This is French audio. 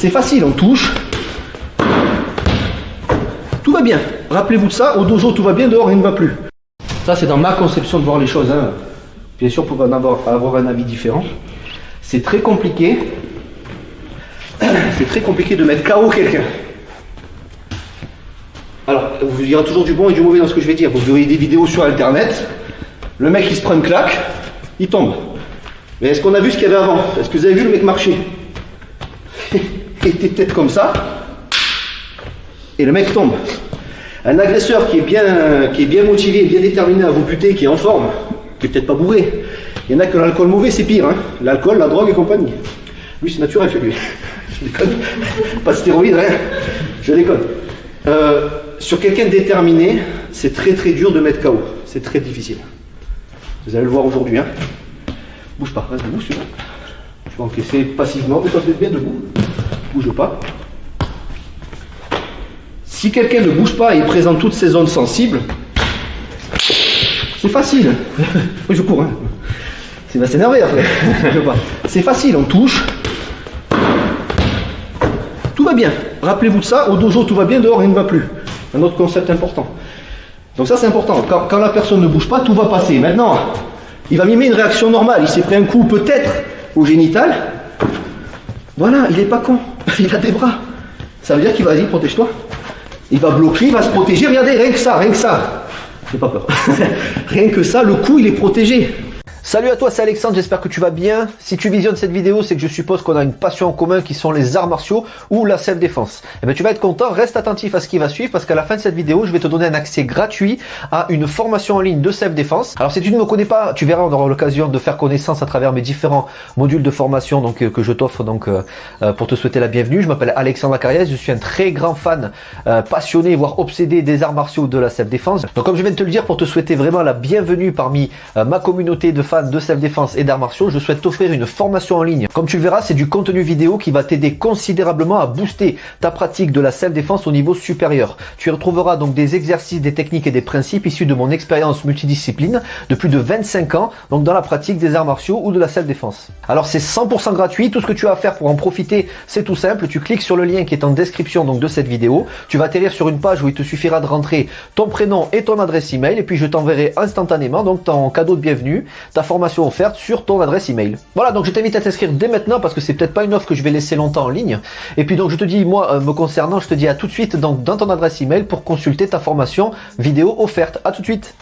C'est facile, on touche. Tout va bien. Rappelez-vous de ça, au dojo tout va bien, dehors il ne va plus. Ça c'est dans ma conception de voir les choses. Hein. Bien sûr, pour avoir un avis différent. C'est très compliqué. C'est très compliqué de mettre KO quelqu'un. Alors, il y aura toujours du bon et du mauvais dans ce que je vais dire. Vous verrez des vidéos sur internet. Le mec il se prend une claque, il tombe. Mais est-ce qu'on a vu ce qu'il y avait avant? Est-ce que vous avez vu le mec marcher? Il était peut-être comme ça. Et le mec tombe. Un agresseur qui est bien motivé, bien déterminé à vous buter, qui est en forme, qui est peut-être pas bourré. Il y en a que l'alcool mauvais, c'est pire. Hein. L'alcool, la drogue et compagnie. Lui, c'est naturel chez lui. Je déconne. Pas de stéroïdes, rien. Je déconne. Sur quelqu'un de déterminé, c'est très très dur de mettre KO. C'est très difficile. Vous allez le voir aujourd'hui. Hein. Bouge pas, reste debout, celui-là. Tu vas encaisser passivement, mais toi, tu es bien debout. Bouge pas. Si quelqu'un ne bouge pas et présente toutes ses zones sensibles, c'est facile. Oui, je cours. Hein. Il va s'énerver après. C'est facile, on touche. Tout va bien. Rappelez-vous de ça, au dojo tout va bien, dehors il ne va plus. Un autre concept important. Donc ça c'est important. Quand la personne ne bouge pas, tout va passer. Maintenant, il va mimer une réaction normale. Il s'est pris un coup peut-être au génital. Voilà, il n'est pas con. Il a des bras. Ça veut dire qu'il va, vas-y, protège-toi. Il va bloquer, il va se protéger. Regardez, rien que ça, rien que ça. J'ai pas peur. Rien que ça, le cou il est protégé. Salut à toi, c'est Alexandre, j'espère que tu vas bien. Si tu visionnes cette vidéo, c'est que je suppose qu'on a une passion en commun qui sont les arts martiaux ou la self-défense. Eh bien, tu vas être content, reste attentif à ce qui va suivre parce qu'à la fin de cette vidéo, je vais te donner un accès gratuit à une formation en ligne de self-défense. Alors, si tu ne me connais pas, tu verras, on aura l'occasion de faire connaissance à travers mes différents modules de formation que je t'offre pour te souhaiter la bienvenue. Je m'appelle Alexandre Acariès, je suis un très grand fan, passionné, voire obsédé des arts martiaux de la self-défense. Donc, comme je viens de te le dire, pour te souhaiter vraiment la bienvenue parmi ma communauté de fans de self-défense et d'arts martiaux, je souhaite t'offrir une formation en ligne. Comme tu le verras, c'est du contenu vidéo qui va t'aider considérablement à booster ta pratique de la self-défense au niveau supérieur. Tu y retrouveras donc des exercices, des techniques et des principes issus de mon expérience multidiscipline de plus de 25 ans, donc dans la pratique des arts martiaux ou de la self-défense. Alors c'est 100% gratuit, tout ce que tu as à faire pour en profiter, c'est tout simple, tu cliques sur le lien qui est en description donc de cette vidéo, tu vas atterrir sur une page où il te suffira de rentrer ton prénom et ton adresse email et puis je t'enverrai instantanément donc ton cadeau de bienvenue, ta formation offerte sur ton adresse email. Voilà, donc je t'invite à t'inscrire dès maintenant parce que c'est peut-être pas une offre que je vais laisser longtemps en ligne. Et puis donc je te dis, moi me concernant, je te dis à tout de suite donc dans ton adresse email pour consulter ta formation vidéo offerte. À tout de suite.